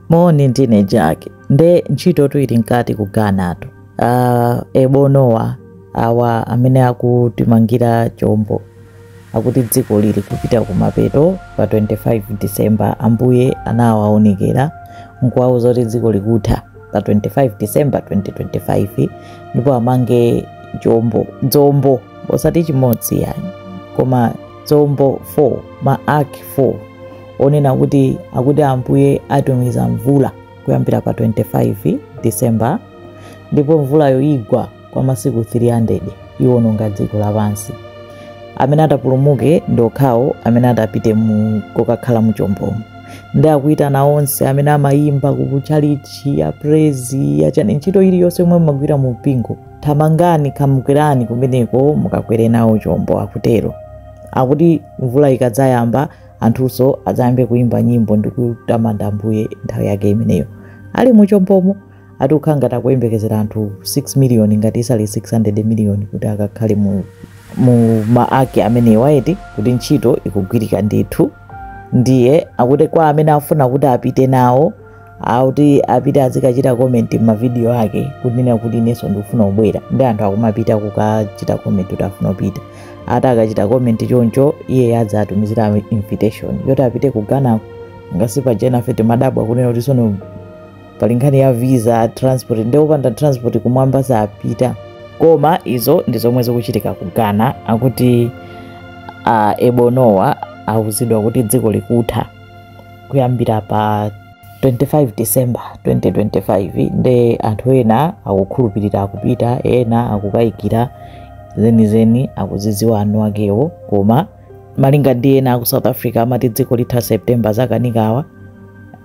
Moni ndine Jack. Nde ntchito ili nkati ku Ghana to. Ebonowa awa amene akutimangira chombo. Akuti dziko lili kupita kumapeto pa 25 December ambuye anawaonekera nkwawo zoti dziko likutha pa 25 December 2025 ndipo amange dzombo osati chimodzi yani koma dzombo 4 ma ark 4 onena kuti akuti ambuye atumiza mvula kuyambira pa 25 December ndipo mvulayo igwa kwa masiku 300 iwononga dziko lapansi. Amene atapulumuke ndokhawo amene atapite mu kokakhala mu chombomo. Ndi akuitana onse amene amayimba kuchalichi ya praise ya chani ntchito iliyonse mwe magwira mu mpingo. Thamangani kamukirani kumeneko mukakwere nawo chombo akutero. Akuti mvula ikadzayamba anthuso adzayambe kuimba nyimbo ndi kutamanda Ambuye nthawi yake imeneyo. Ali mu chombomo atukhanga takuyembekezera anthu 6 million ngati isali 600 million kuti akakhale mu maaki amenewa eti kuti ntchito ikugwirika ndithu. Ndiye akuti kwa amene afuna kuti apite nawo akuti apite azikachita comment ma video ake kunena kuti inenso ndikufuna kubwera. Ndi anthu akumapita kukachita comment kuti afuna kupita. Ata akachita comment choncho iye adza atumizira invitation yoti apite ku Ghana ngasi pa jena fete madabwa akunena kuti sono pali nkhani ya visa transport ndi upanda transport kumwamba sapita. Koma izo ndizomwe zikuchitika ku Ghana akuti Ebonowa awuzidwa kuti dziko likutha kuyambira pa 25 December 2025 ndi anthu ena akukhulupirira akupita ena akukayikira zenizeni akuziziwa anu akewo koma malinga ndi ena ku South Africa amati dziko litha September zakanikawa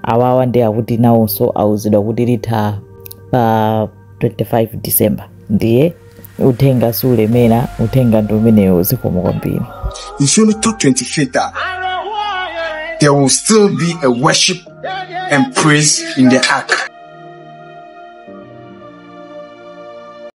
awawa ndi akuti nawonso awuzidwa kuti litha pa 25 December. Ndiye uthenga sulemera uthenga ndi umenewo zikomo kwambiri. It's only till 25th there will still be a worship and praise in the ark.